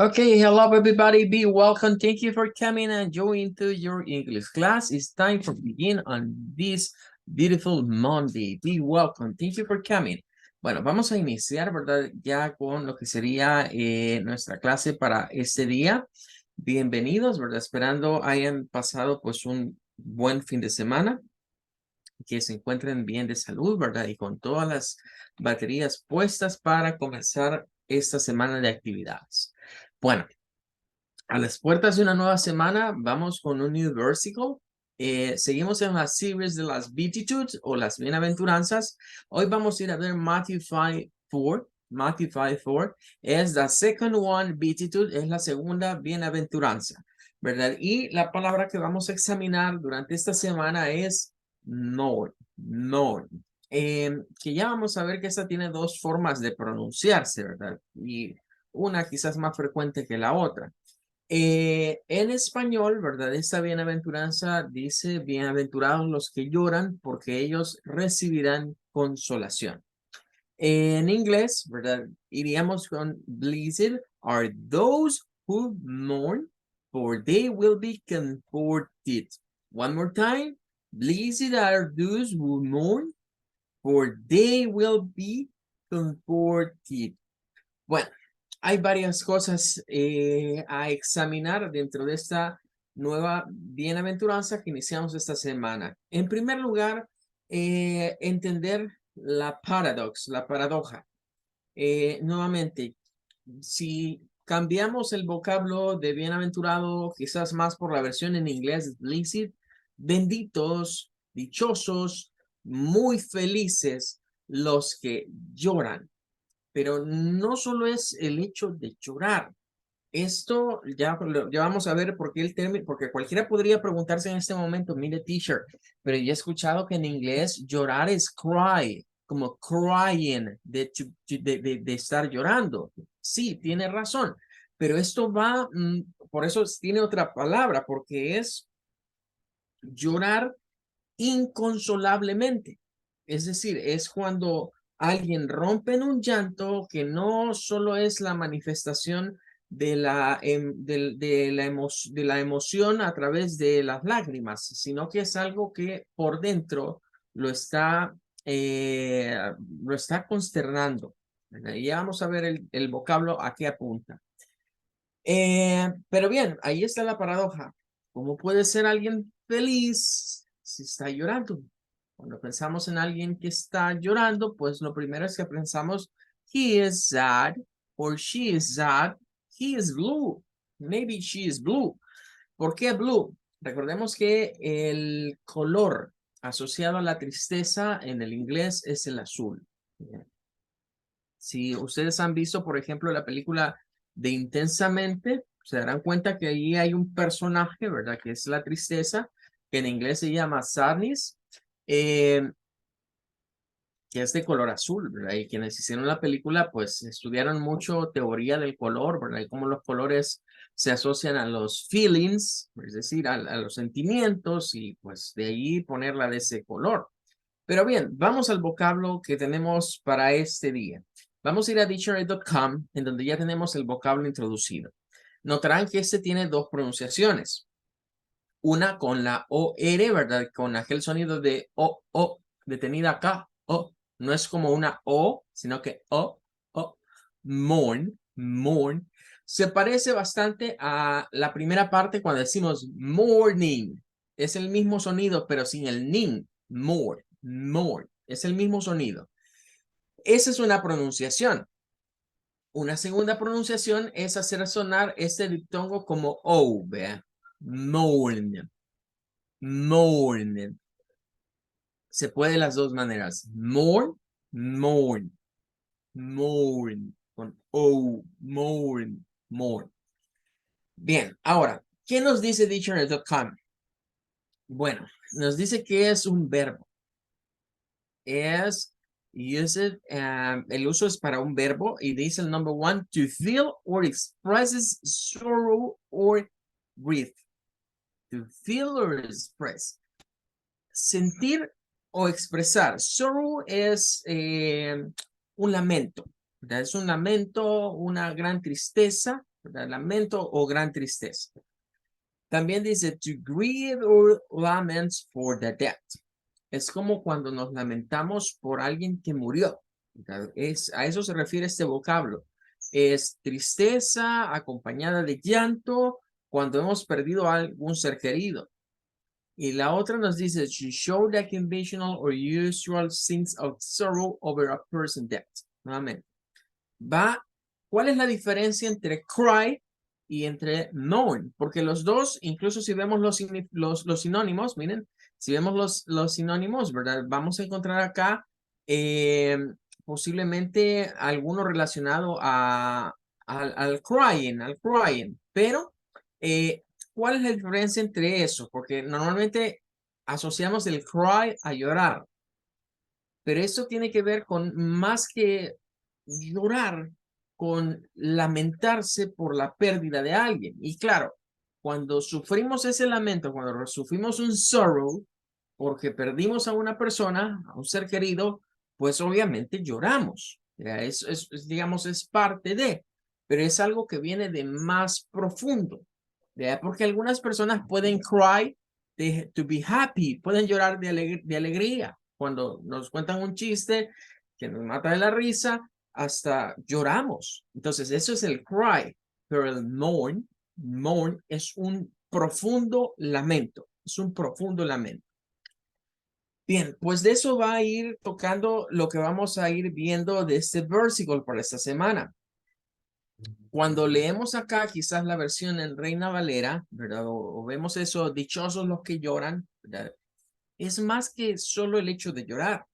Okay, hello everybody, be welcome. Thank you for coming and joining to your English class. It's time for begin on this beautiful Monday. Be welcome. Thank you for coming. Bueno, vamos a iniciar, ¿verdad? Ya con lo que sería nuestra clase para este día. Bienvenidos, ¿verdad? Esperando hayan pasado pues un buen fin de semana, que se encuentren bien de salud, ¿verdad? Y con todas las baterías puestas para comenzar esta semana de actividades. Bueno, a las puertas de una nueva semana, vamos con un new versicle. Seguimos en la series de las Beatitudes o las bienaventuranzas. Hoy vamos a ir a ver Matthew 5:4. Matthew 5:4 es la second one Beatitude, es la segunda bienaventuranza, ¿verdad? Y la palabra que vamos a examinar durante esta semana es Lord, Lord. Que ya vamos a ver que esta tiene dos formas de pronunciarse, ¿verdad? Y una quizás más frecuente que la otra. En español, ¿verdad? Esta bienaventuranza dice, bienaventurados los que lloran porque ellos recibirán consolación. En inglés, ¿verdad? Iríamos con blessed are those who mourn, for they will be comforted. One more time. Blessed are those who mourn, for they will be comforted. Bueno, hay varias cosas a examinar dentro de esta nueva bienaventuranza que iniciamos esta semana. En primer lugar, entender la paradoja. Nuevamente, si cambiamos el vocablo de bienaventurado, quizás más por la versión en inglés, blessed, benditos, dichosos, muy felices los que lloran. Pero no solo es el hecho de llorar. Esto ya vamos a ver por qué el término, porque cualquiera podría preguntarse en este momento, mire, teacher, pero yo he escuchado que en inglés llorar es cry, como crying, de estar llorando. Sí, tiene razón, pero esto va, por eso tiene otra palabra, porque es llorar inconsolablemente. Es decir, es cuando alguien rompe en un llanto que no solo es la manifestación de la emoción a través de las lágrimas, sino que es algo que por dentro lo está, lo está consternando. Y ya vamos a ver el vocablo a qué apunta. Pero bien, ahí está la paradoja. ¿Cómo puede ser alguien feliz si está llorando? Cuando pensamos en alguien que está llorando, pues lo primero es que pensamos, he is sad, or she is sad, he is blue, maybe she is blue. ¿Por qué blue? Recordemos que el color asociado a la tristeza en el inglés es el azul. Si ustedes han visto, por ejemplo, la película de Intensamente, se darán cuenta que ahí hay un personaje, ¿verdad? Que es la tristeza, que en inglés se llama sadness, eh, que es de color azul, ¿verdad? Y quienes hicieron la película, pues estudiaron mucho teoría del color, ¿verdad? Y cómo los colores se asocian a los feelings, es decir, a los sentimientos, y pues de ahí ponerla de ese color. Pero bien, vamos al vocablo que tenemos para este día. Vamos a ir a dictionary.com, en donde ya tenemos el vocablo introducido. Notarán que este tiene dos pronunciaciones. Una con la OR, ¿verdad? Con aquel sonido de O, detenida acá, O. No es como una O, sino que O. Mourn, mourn. Se parece bastante a la primera parte cuando decimos morning. Es el mismo sonido, pero sin el ning. Mourn, mourn. Es el mismo sonido. Esa es una pronunciación. Una segunda pronunciación es hacer sonar este diptongo como O, vea. Mourn, mourn. Se puede de las dos maneras. Mourn, mourn, mourn. Con O, mourn, mourn. Bien, ahora, ¿qué nos dice dictionary.com? Bueno, nos dice que es un verbo. Es el uso es para un verbo y dice el number one, to feel or expresses sorrow or grief. To feel or express. Sentir o expresar. Sorrow es un lamento, ¿verdad? Es un lamento, una gran tristeza, ¿verdad? Lamento o gran tristeza. También dice to grieve or lament for the dead. Es como cuando nos lamentamos por alguien que murió. A eso se refiere este vocablo. Es tristeza acompañada de llanto cuando hemos perdido a algún ser querido. Y la otra nos dice to show the conventional or usual sense of sorrow over a person's death. Nuevamente. ¿Cuál es la diferencia entre cry y entre mourn? Porque los dos, incluso si vemos los sinónimos, miren, si vemos los sinónimos, ¿verdad? Vamos a encontrar acá posiblemente alguno relacionado al crying, pero ¿cuál es la diferencia entre eso? Porque normalmente asociamos el cry a llorar, pero eso tiene que ver con más que llorar, con lamentarse por la pérdida de alguien. Y claro, cuando sufrimos ese lamento, cuando sufrimos un sorrow, porque perdimos a una persona, a un ser querido, pues obviamente lloramos. Digamos, es parte de, pero es algo que viene de más profundo. Porque algunas personas pueden cry to be happy, pueden llorar de alegría. Cuando nos cuentan un chiste que nos mata de la risa, hasta lloramos. Entonces, eso es el cry, pero el mourn es un profundo lamento, es un profundo lamento. Bien, pues de eso va a ir tocando lo que vamos a ir viendo de este versículo para esta semana. Cuando leemos acá quizás la versión en Reina Valera, ¿verdad? O vemos eso, dichosos los que lloran, ¿verdad? Es más que solo el hecho de llorar,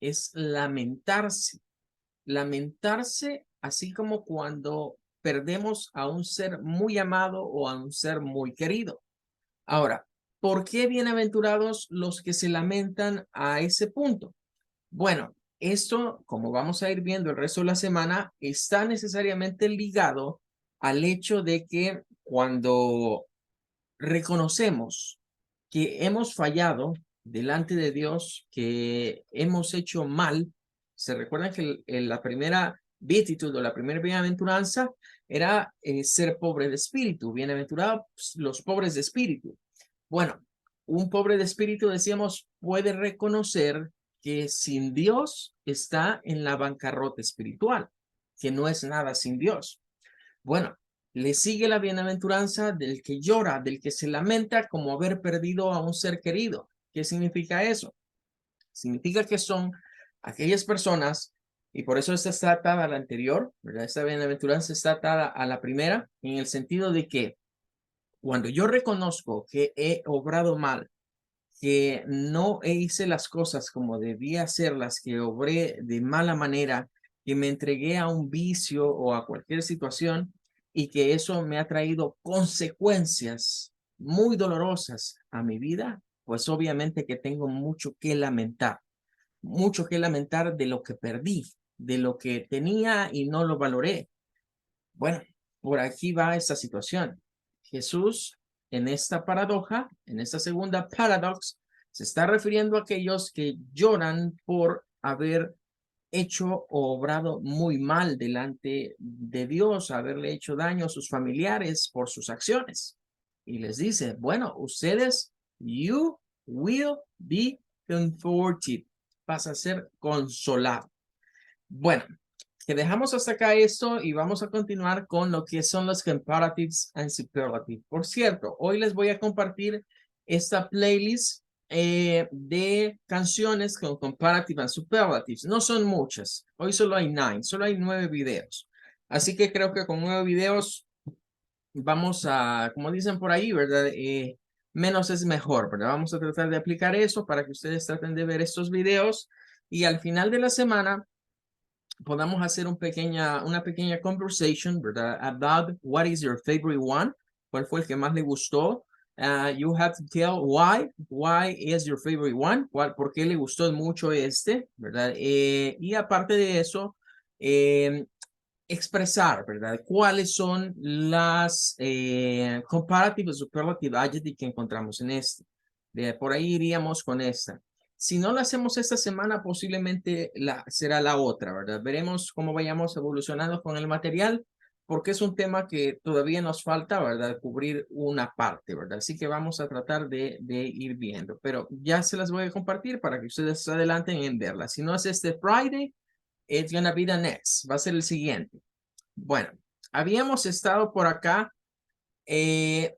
es lamentarse. Lamentarse así como cuando perdemos a un ser muy amado o a un ser muy querido. Ahora, ¿por qué bienaventurados los que se lamentan a ese punto? Bueno, esto, como vamos a ir viendo el resto de la semana, está necesariamente ligado al hecho de que cuando reconocemos que hemos fallado delante de Dios, que hemos hecho mal, se recuerdan que la primera beatitud o la primera bienaventuranza era ser pobre de espíritu, bienaventurados los pobres de espíritu. Bueno, un pobre de espíritu, decíamos, puede reconocer que sin Dios está en la bancarrota espiritual, que no es nada sin Dios. Bueno, le sigue la bienaventuranza del que llora, del que se lamenta como haber perdido a un ser querido. ¿Qué significa eso? Significa que son aquellas personas, y por eso esta está atada a la anterior, ¿verdad? Esta bienaventuranza está atada a la primera, en el sentido de que cuando yo reconozco que he obrado mal, que no hice las cosas como debía hacerlas, que obré de mala manera, que me entregué a un vicio o a cualquier situación y que eso me ha traído consecuencias muy dolorosas a mi vida, pues obviamente que tengo mucho que lamentar de lo que perdí, de lo que tenía y no lo valoré. Bueno, por aquí va esta situación. Jesús, en esta paradoja, en esta segunda paradox, se está refiriendo a aquellos que lloran por haber hecho o obrado muy mal delante de Dios, haberle hecho daño a sus familiares por sus acciones. Y les dice, bueno, ustedes, you will be comforted. Vas a ser consolado. Bueno, que dejamos hasta acá esto y vamos a continuar con lo que son los comparatives and superlatives. Por cierto, hoy les voy a compartir esta playlist de canciones con comparative and superlatives. No son muchas, hoy solo hay 9 videos. Así que creo que con 9 videos vamos a, como dicen por ahí, ¿verdad? Menos es mejor, ¿verdad? Vamos a tratar de aplicar eso para que ustedes traten de ver estos videos y al final de la semana podamos hacer una pequeña conversation, ¿verdad? About what is your favorite one? ¿Cuál fue el que más le gustó? You have to tell why. Why is your favorite one? ¿Por qué le gustó mucho este? ¿Verdad? Y aparte de eso, expresar, ¿verdad? ¿Cuáles son las comparative superlative adjectives que encontramos en este? Por ahí iríamos con esta. Si no lo hacemos esta semana, posiblemente será la otra, ¿verdad? Veremos cómo vayamos evolucionando con el material. porque es un tema que todavía nos falta, ¿verdad? Cubrir una parte, ¿verdad? Así que vamos a tratar de ir viendo, pero ya se las voy a compartir para que ustedes se adelanten en verlas. Si no es este Friday, it's gonna be the next, va a ser el siguiente. Bueno, habíamos estado por acá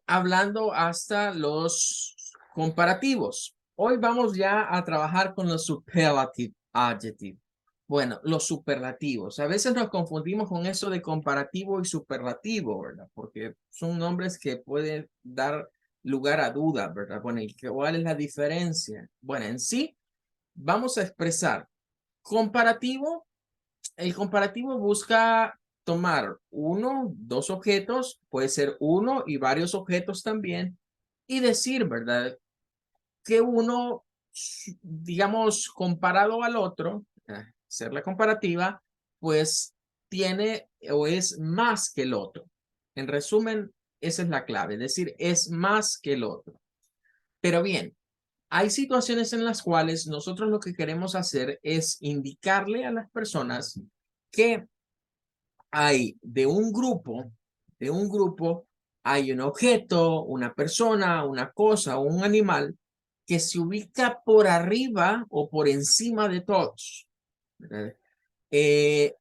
hablando hasta los comparativos. Hoy vamos ya a trabajar con los superlative adjectives. Bueno, los superlativos. A veces nos confundimos con eso de comparativo y superlativo, ¿verdad? Porque son nombres que pueden dar lugar a dudas, ¿verdad? Bueno, ¿y cuál es la diferencia? Bueno, en sí, vamos a expresar comparativo. El comparativo busca tomar uno, dos objetos, puede ser uno y varios objetos también, y decir, ¿verdad? Que uno, digamos, comparado al otro, ser la comparativa, pues tiene o es más que el otro. En resumen, esa es la clave, es decir, es más que el otro. Pero bien, hay situaciones en las cuales nosotros lo que queremos hacer es indicarle a las personas que hay de un grupo, hay un objeto, una persona, una cosa o un animal que se ubica por arriba o por encima de todos. Eh,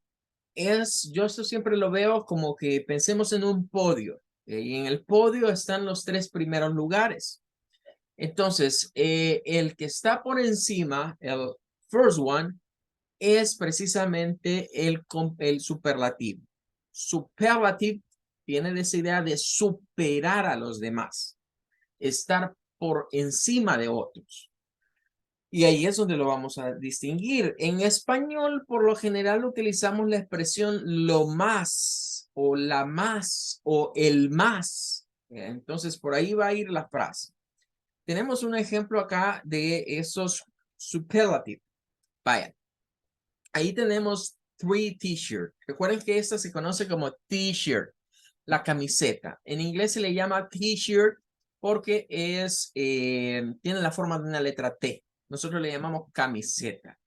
yo esto siempre lo veo como que pensemos en un podio, y en el podio están los tres primeros lugares. Entonces, el que está por encima, el first one, es precisamente el superlativo. Superlative viene de esa idea de superar a los demás, estar por encima de otros. Y ahí es donde lo vamos a distinguir. En español, por lo general, utilizamos la expresión lo más o la más o el más. Entonces, por ahí va a ir la frase. Tenemos un ejemplo acá de esos superlative. Vaya, ahí tenemos three t-shirt. Recuerden que esta se conoce como t-shirt, la camiseta. En inglés se le llama t-shirt porque tiene la forma de una letra T. Nosotros le llamamos camiseta.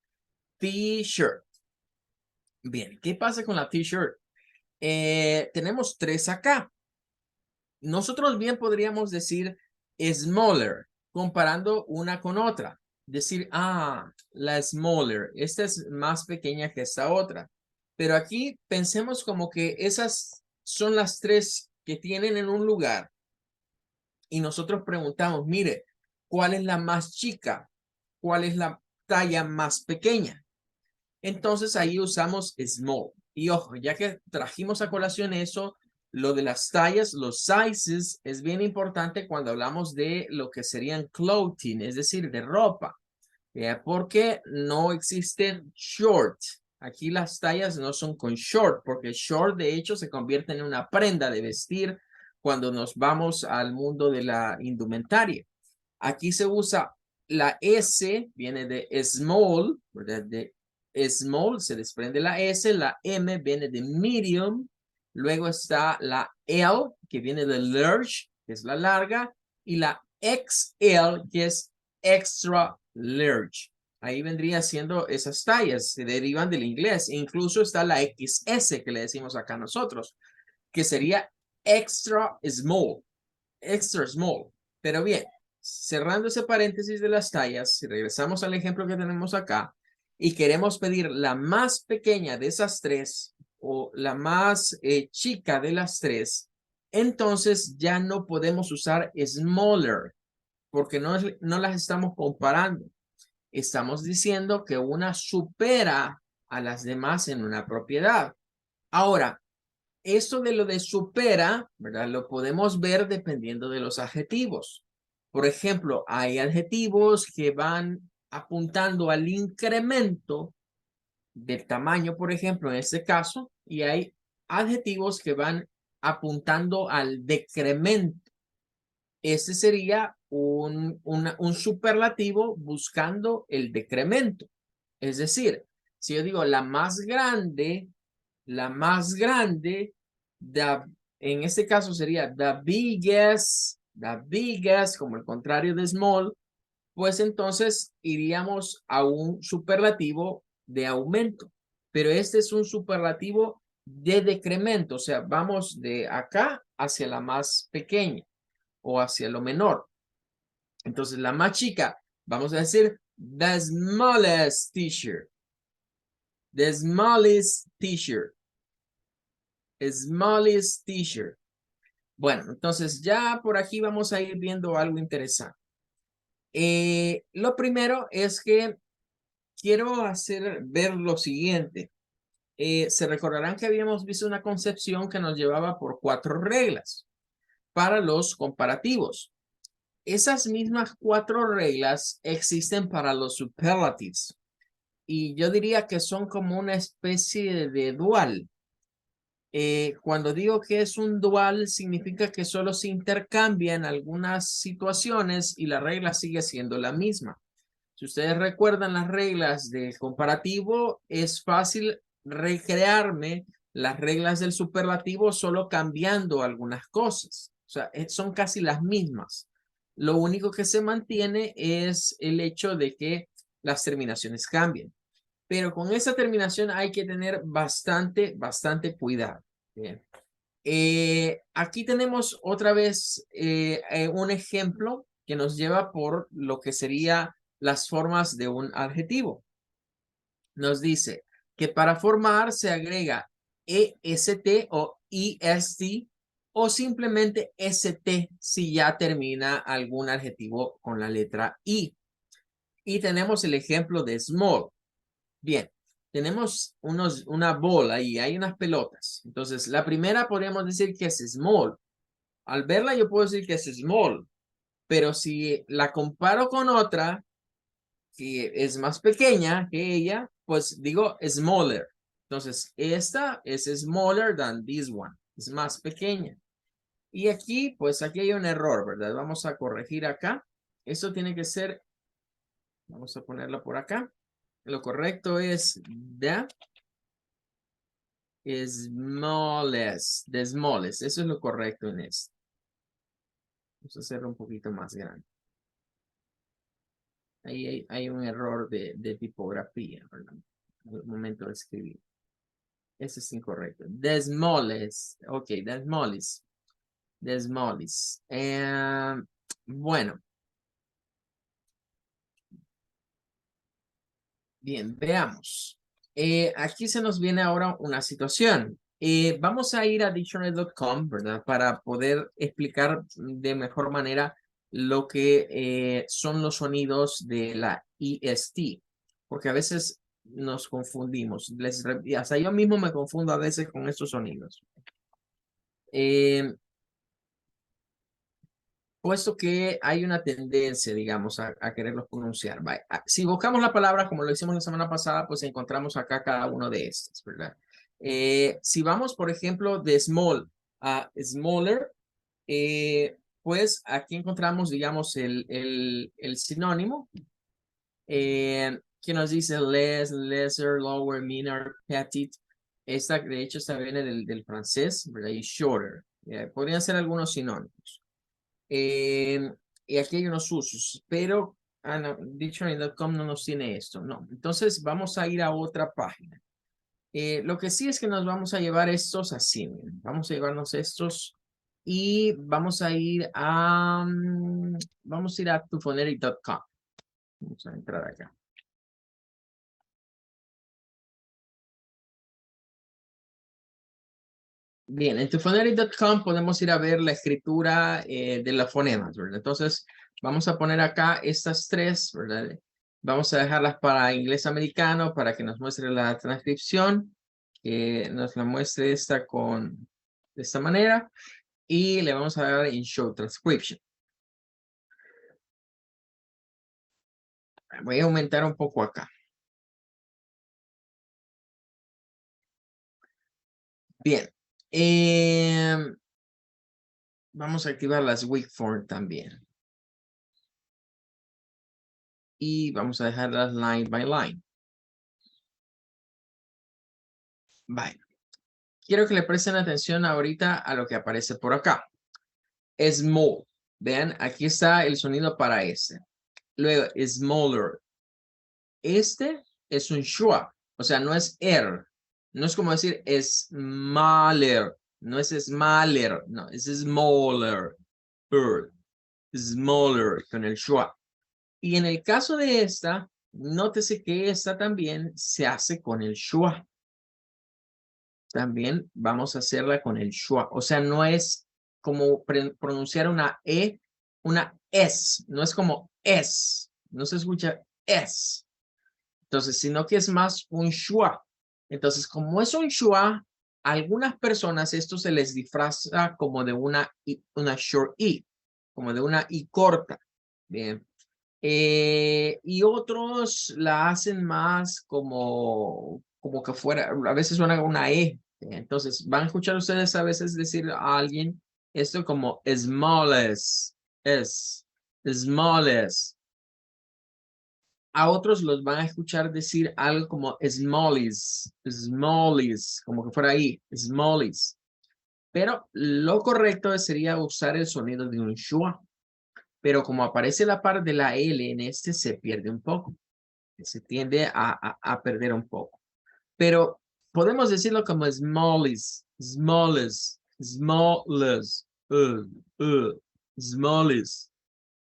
T-shirt. Bien, ¿qué pasa con la t-shirt? Tenemos tres acá. Nosotros bien podríamos decir smaller, comparando una con otra. Decir, la smaller, esta es más pequeña que esta otra. Pero aquí pensemos como que esas son las tres que tienen en un lugar. Y nosotros preguntamos, mire, ¿cuál es la más chica? ¿Cuál es la talla más pequeña? Entonces ahí usamos small. Y ojo, ya que trajimos a colación eso, lo de las tallas, los sizes, es bien importante cuando hablamos de lo que serían clothing, es decir, de ropa. Porque no existen short. Aquí las tallas no son con short, porque short de hecho se convierte en una prenda de vestir cuando nos vamos al mundo de la indumentaria. Aquí se usa la S, viene de small, ¿verdad? De small, se desprende la S, la M viene de medium, luego está la L, que viene de large, que es la larga, y la XL, que es extra large. Ahí vendría siendo esas tallas, se derivan del inglés. Incluso está la XS, que le decimos acá nosotros, que sería extra small, extra small. Pero bien, cerrando ese paréntesis de las tallas, si regresamos al ejemplo que tenemos acá y queremos pedir la más pequeña de esas tres o la más chica de las tres, entonces ya no podemos usar smaller porque no las estamos comparando. Estamos diciendo que una supera a las demás en una propiedad. Ahora, esto de lo de supera, ¿verdad? Lo podemos ver dependiendo de los adjetivos. Por ejemplo, hay adjetivos que van apuntando al incremento del tamaño, por ejemplo, en este caso, y hay adjetivos que van apuntando al decremento. Este sería un superlativo buscando el decremento. Es decir, si yo digo la más grande, en este caso sería the biggest, como el contrario de small, pues entonces iríamos a un superlativo de aumento. Pero este es un superlativo de decremento, o sea, vamos de acá hacia la más pequeña o hacia lo menor. Entonces, la más chica, vamos a decir the smallest t-shirt. The smallest t-shirt. Smallest t-shirt. Bueno, entonces ya por aquí vamos a ir viendo algo interesante. Lo primero es que quiero hacer ver lo siguiente. Se recordarán que habíamos visto una concepción que nos llevaba por 4 reglas para los comparativos. Esas mismas 4 reglas existen para los superlatives. Y yo diría que son como una especie de dual. Cuando digo que es un dual, significa que solo se intercambia en algunas situaciones y la regla sigue siendo la misma. Si ustedes recuerdan las reglas del comparativo, es fácil recrearme las reglas del superlativo solo cambiando algunas cosas. O sea, son casi las mismas. Lo único que se mantiene es el hecho de que las terminaciones cambien. Pero con esa terminación hay que tener bastante cuidado. Bien. Aquí tenemos otra vez un ejemplo que nos lleva por lo que sería las formas de un adjetivo. Nos dice que para formar se agrega EST o EST o simplemente ST si ya termina algún adjetivo con la letra I. Y tenemos el ejemplo de small. Bien, tenemos una bola ahí, hay unas pelotas. Entonces, la primera podríamos decir que es small. Al verla yo puedo decir que es small, pero si la comparo con otra que es más pequeña que ella, pues digo smaller. Entonces, esta es smaller than this one, es más pequeña. Y aquí, pues aquí hay un error, ¿verdad? Vamos a corregir acá. Esto tiene que ser, vamos a ponerlo por acá. Lo correcto es the smallest, the smallest. Eso es lo correcto en esto. Vamos a hacerlo un poquito más grande. Ahí hay un error de tipografía, ¿verdad? Al momento de escribir. Eso es incorrecto. The smallest. Ok, the smallest. The smallest. Bueno. Bien, veamos. Aquí se nos viene ahora una situación. Vamos a ir a dictionary.com, ¿verdad? Para poder explicar de mejor manera lo que son los sonidos de la EST, porque a veces nos confundimos. Hasta yo mismo me confundo a veces con estos sonidos. Puesto que hay una tendencia, digamos, a quererlos pronunciar. Si buscamos la palabra como lo hicimos la semana pasada, pues encontramos acá cada uno de estos, ¿verdad? Si vamos, por ejemplo, de small a smaller, pues aquí encontramos, digamos, el sinónimo, que nos dice less, lesser, lower, meaner, petit. Esta, de hecho, esta viene del francés, ¿verdad? Y shorter. Podrían ser algunos sinónimos. Y aquí hay unos usos, pero no, dictionary.com no nos tiene esto, no. Entonces vamos a ir a otra página. Lo que sí es que nos vamos a llevar estos así, miren. Vamos a llevarnos estos y vamos a ir a tuphoneric.com. Vamos a entrar acá. Bien, en tuphoneric.com podemos ir a ver la escritura de los fonemas, ¿verdad? Entonces, vamos a poner acá estas tres, ¿verdad? Vamos a dejarlas para inglés americano para que nos muestre la transcripción, que nos la muestre esta de esta manera, y le vamos a dar en Show Transcription. Voy a aumentar un poco acá. Bien. Vamos a activar las weak form también. Y vamos a dejarlas line by line. Vale. Quiero que le presten atención ahorita a lo que aparece por acá. Small. Vean, aquí está el sonido para este. Luego, smaller. Este es un schwa, o sea, no es R, No es como decir smaller. No es smaller. No, es smaller. Smaller con el schwa. Y en el caso de esta, nótese que esta también se hace con el schwa. También vamos a hacerla con el schwa. O sea, no es como pronunciar una E, una S. No es como S. No se escucha S. Entonces, sino que es más un schwa. Entonces, como es un schwa, a algunas personas esto se les disfraza como de una short I, como de una I corta. Bien. Y otros la hacen más como que fuera, a veces suena una E. Entonces, van a escuchar ustedes a veces decir a alguien esto como smallest, smallest. A otros los van a escuchar decir algo como smallies, smallies, como que fuera ahí, smallies. Pero lo correcto sería usar el sonido de un schwa. Pero como aparece la par de la L en este, se pierde un poco. Se tiende a perder un poco. Pero podemos decirlo como smallies, smallest, smallest, smallest,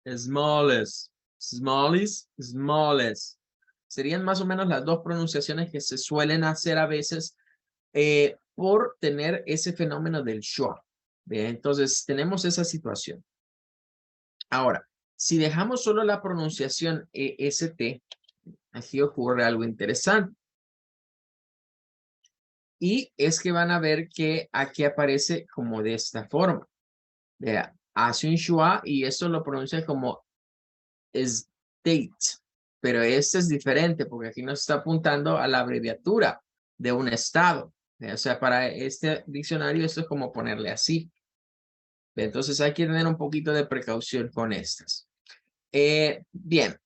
smallest, smallest, smallest. Serían más o menos las dos pronunciaciones que se suelen hacer a veces por tener ese fenómeno del schwa. Entonces, tenemos esa situación. Ahora, si dejamos solo la pronunciación EST, aquí ocurre algo interesante. Y es que van a ver que aquí aparece como de esta forma. Vea, hace un schwa y esto lo pronuncia como state. Pero este es diferente porque aquí nos está apuntando a la abreviatura de un estado. O sea, para este diccionario esto es como ponerle así. Entonces hay que tener un poquito de precaución con estas. Bien,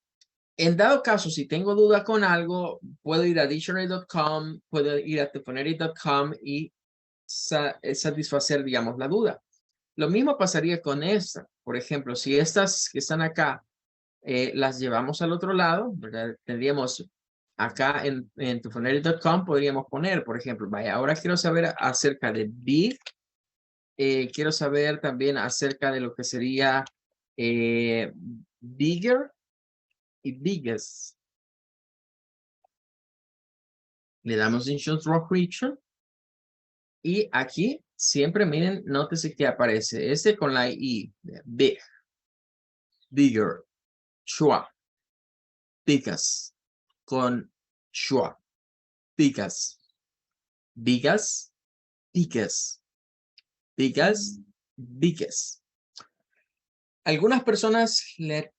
en dado caso, si tengo duda con algo, puedo ir a dictionary.com, puedo ir a tefoneri.com y satisfacer, digamos, la duda. Lo mismo pasaría con esta. Por ejemplo, si estas que están acá las llevamos al otro lado, ¿verdad? Tendríamos acá en tefoneri.com, podríamos poner, por ejemplo, vaya, ahora quiero saber acerca de big, quiero saber también acerca de lo que sería bigger y biggest. Le damos Insurance Rock Creature. Y aquí siempre miren, nótese que aparece este con la I. Big, bigger, schwa, biggest, con schwa, biggest, biggest, biggest, biggest, biggest. Algunas personas le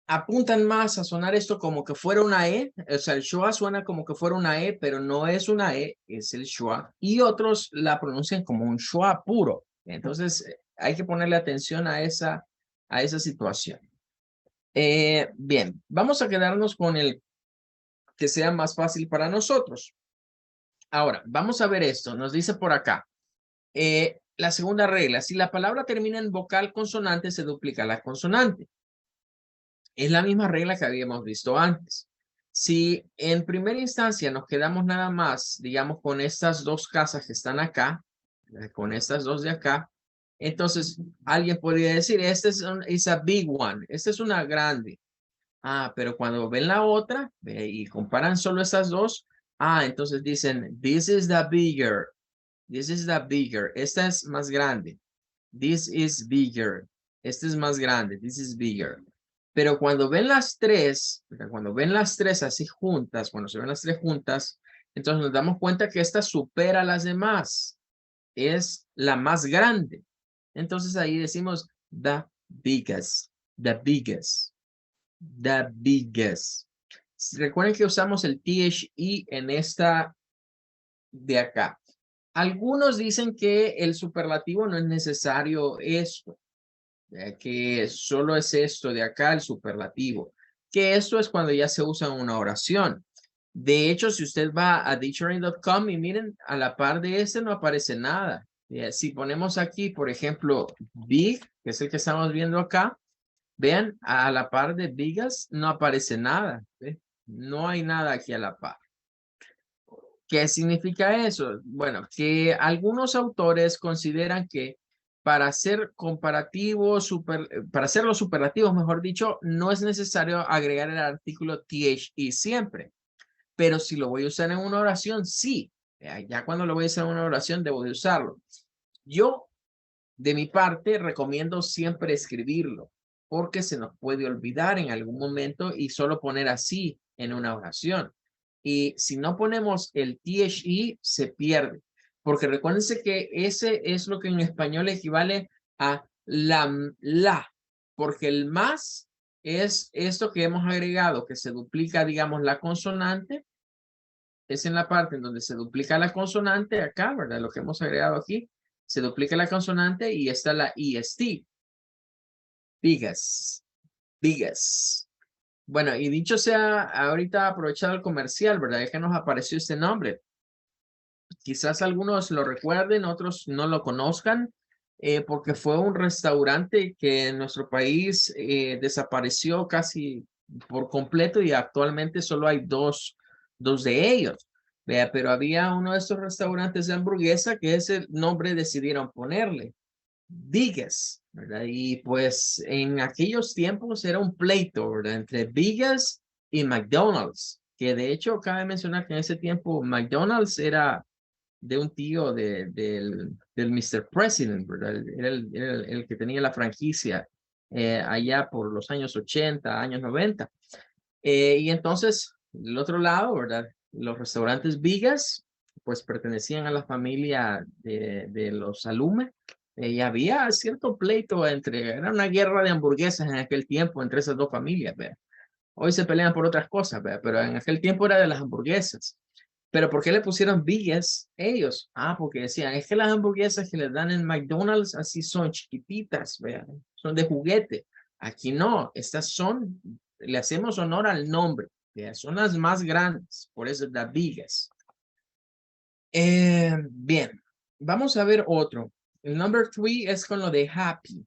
apuntan más a sonar esto como que fuera una E, o sea, el schwa suena como que fuera una E, pero no es una E, es el schwa. Y otros la pronuncian como un schwa puro. Entonces, hay que ponerle atención a esa situación. Bien, vamos a quedarnos con el que sea más fácil para nosotros. Ahora, vamos a ver esto. Nos dice por acá. La segunda regla, si la palabra termina en vocal consonante, se duplica la consonante. Es la misma regla que habíamos visto antes. Si en primera instancia nos quedamos nada más, digamos, con estas dos casas que están acá, con estas dos de acá, entonces alguien podría decir, esta es a big one, esta es una grande. Ah, pero cuando ven la otra y comparan solo estas dos, entonces dicen, this is the bigger, this is the bigger, esta es más grande, this is bigger, esta es más grande, this is bigger. Pero cuando ven las tres, así juntas, cuando se ven las tres juntas, entonces nos damos cuenta que esta supera a las demás. Es la más grande. Entonces ahí decimos the biggest, the biggest, the biggest. Recuerden que usamos el THE en esta de acá. Algunos dicen que el superlativo no es necesario esto. Que solo es esto de acá, el superlativo, que esto es cuando ya se usa en una oración. De hecho, si usted va a dictionary.com y miren, a la par de este no aparece nada. Si ponemos aquí, por ejemplo, big, que es el que estamos viendo acá, vean, a la par de biggest no aparece nada. No hay nada aquí a la par. ¿Qué significa eso? Bueno, que algunos autores consideran que para hacer comparativos, para hacer los superlativos, mejor dicho, no es necesario agregar el artículo the siempre. Pero si lo voy a usar en una oración, sí. Ya cuando lo voy a usar en una oración, debo de usarlo. Yo, de mi parte, recomiendo siempre escribirlo, porque se nos puede olvidar en algún momento y solo poner así en una oración. Y si no ponemos el THE, se pierde. Porque recuérdense que ese es lo que en español equivale a la, porque el más es esto que hemos agregado, que se duplica, digamos, la consonante. Es en la parte en donde se duplica la consonante acá, ¿verdad? Lo que hemos agregado aquí, se duplica la consonante y está la EST. Biggest, biggest. Bueno, y dicho sea, ahorita aprovechado el comercial, ¿verdad? Es que nos apareció este nombre. Quizás algunos lo recuerden, otros no lo conozcan, porque fue un restaurante que en nuestro país desapareció casi por completo y actualmente solo hay dos de ellos. Vea, pero había uno de estos restaurantes de hamburguesa que ese nombre decidieron ponerle, Biggest, ¿verdad? Y pues en aquellos tiempos era un pleito, ¿verdad? Entre Biggest y McDonald's, que de hecho cabe mencionar que en ese tiempo McDonald's era de un tío del Mr. President, ¿verdad? Era el que tenía la franquicia allá por los años 80, años 90. Y entonces, del otro lado, ¿verdad? Los restaurantes Vigas, pues pertenecían a la familia de los Salume. Y había cierto pleito era una guerra de hamburguesas en aquel tiempo entre esas dos familias, ¿verdad? Hoy se pelean por otras cosas, ¿verdad? Pero en aquel tiempo era de las hamburguesas. Pero ¿por qué le pusieron Biggest ellos? Ah, porque decían, es que las hamburguesas que les dan en McDonald's así son chiquititas, vean, son de juguete. Aquí no, estas son, le hacemos honor al nombre, ¿vean? Son las más grandes, por eso es la Biggest. Bien, vamos a ver otro. El number 3 es con lo de happy.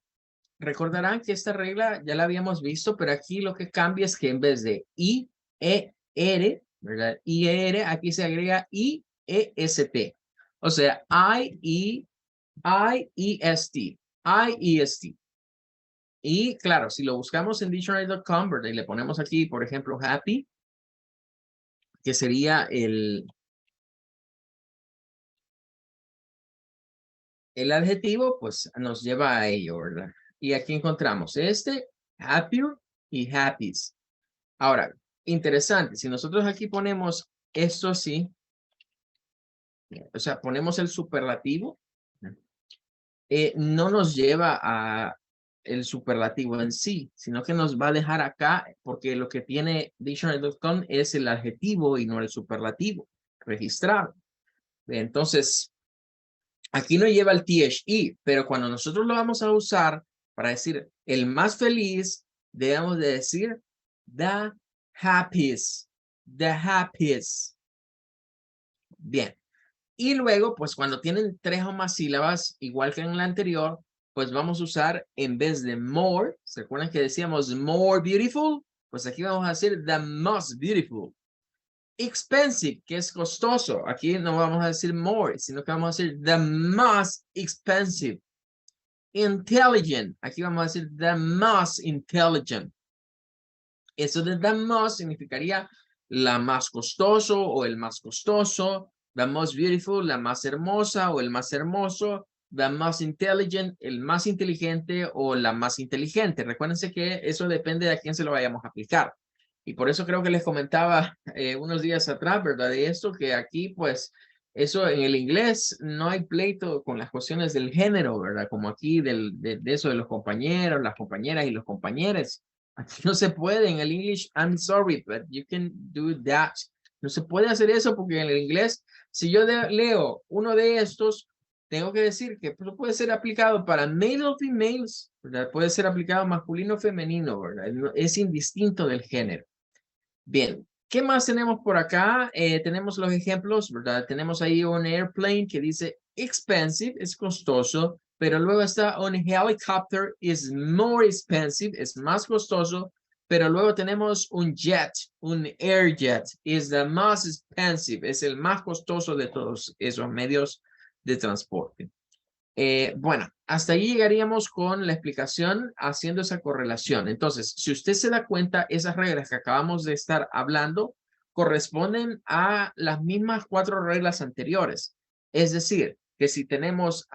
Recordarán que esta regla ya la habíamos visto, pero aquí lo que cambia es que en vez de I, E, R, ¿verdad? I, E, R, aquí se agrega I, E, S, T. O sea, I, E, S, T. I, E, S, T. Y claro, si lo buscamos en dictionary.com, ¿verdad? Y le ponemos aquí, por ejemplo, happy, que sería el adjetivo, pues nos lleva a ello, ¿verdad? Y aquí encontramos happier y happies. Ahora, interesante, si nosotros aquí ponemos esto así, o sea, ponemos el superlativo, no nos lleva a el superlativo en sí, sino que nos va a dejar acá, porque lo que tiene dictionary.com es el adjetivo y no el superlativo registrado. Entonces, aquí no lleva el THE, pero cuando nosotros lo vamos a usar para decir el más feliz, debemos de decir the happiest, the happiest. Bien. Y luego, pues cuando tienen 3 o más sílabas, igual que en la anterior, pues vamos a usar en vez de more, ¿se acuerdan que decíamos more beautiful? Pues aquí vamos a decir the most beautiful. Expensive, que es costoso. Aquí no vamos a decir more, sino que vamos a decir the most expensive. Intelligent, aquí vamos a decir the most intelligent. Eso de the most significaría la más costoso o el más costoso, the most beautiful, la más hermosa o el más hermoso, the most intelligent, el más inteligente o la más inteligente. Recuérdense que eso depende de a quién se lo vayamos a aplicar. Y por eso creo que les comentaba unos días atrás, ¿verdad? De esto, que aquí pues eso en el inglés no hay pleito con las cuestiones del género, ¿verdad? Como aquí de eso de los compañeros, las compañeras y los compañeros. Aquí no se puede en el English, I'm sorry, but you can do that. No se puede hacer eso porque en el inglés, si yo leo uno de estos, tengo que decir que puede ser aplicado para male o females, ¿verdad? Puede ser aplicado masculino o femenino, ¿verdad? Es indistinto del género. Bien, ¿qué más tenemos por acá? Tenemos los ejemplos, ¿verdad? Tenemos ahí un airplane que dice expensive, es costoso, pero luego está un helicopter is more expensive, es más costoso, pero luego tenemos un jet, un air jet, is the most expensive, es el más costoso de todos esos medios de transporte. Bueno, hasta ahí llegaríamos con la explicación haciendo esa correlación. Entonces, si usted se da cuenta, esas reglas que acabamos de estar hablando corresponden a las mismas 4 reglas anteriores. Es decir, que si tenemos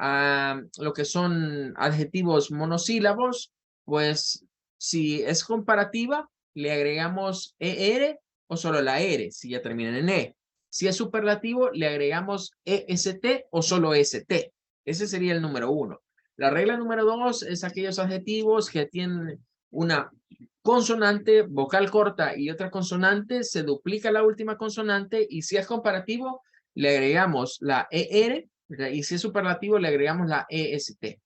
lo que son adjetivos monosílabos, pues si es comparativa, le agregamos ER o solo la R, si ya terminan en E. Si es superlativo, le agregamos EST o solo ST. Ese sería el número 1. La regla número 2 es aquellos adjetivos que tienen una consonante, vocal corta y otra consonante, se duplica la última consonante y si es comparativo, le agregamos la ER, ¿verdad? Y si es superlativo, le agregamos la EST.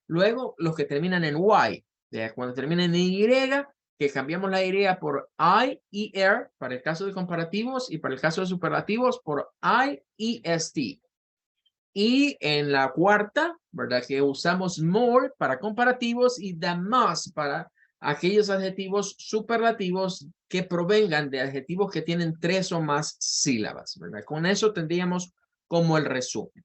Luego, los que terminan en Y, cuando terminan en Y, que cambiamos la Y por I, ER, para el caso de comparativos, y para el caso de superlativos, por I, EST. Y en la cuarta, ¿verdad? Que usamos more para comparativos y the most para aquellos adjetivos superlativos que provengan de adjetivos que tienen 3 o más sílabas, ¿verdad? Con eso tendríamos como el resumen.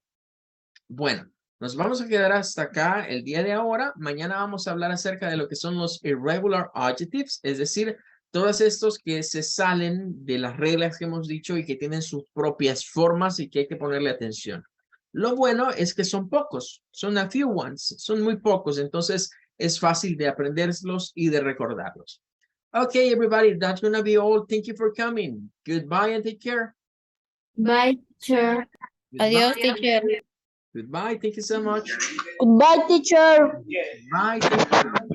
Bueno, nos vamos a quedar hasta acá el día de ahora. Mañana vamos a hablar acerca de lo que son los irregular adjectives, es decir, todos estos que se salen de las reglas que hemos dicho y que tienen sus propias formas y que hay que ponerle atención. Lo bueno es que son pocos, son a few ones, son muy pocos, entonces es fácil de aprenderlos y de recordarlos. Okay, everybody, that's gonna be all. Thank you for coming. Goodbye and take care. Bye, teacher. Adiós, teacher. Goodbye, thank you so much. Goodbye, teacher. Bye, thank you.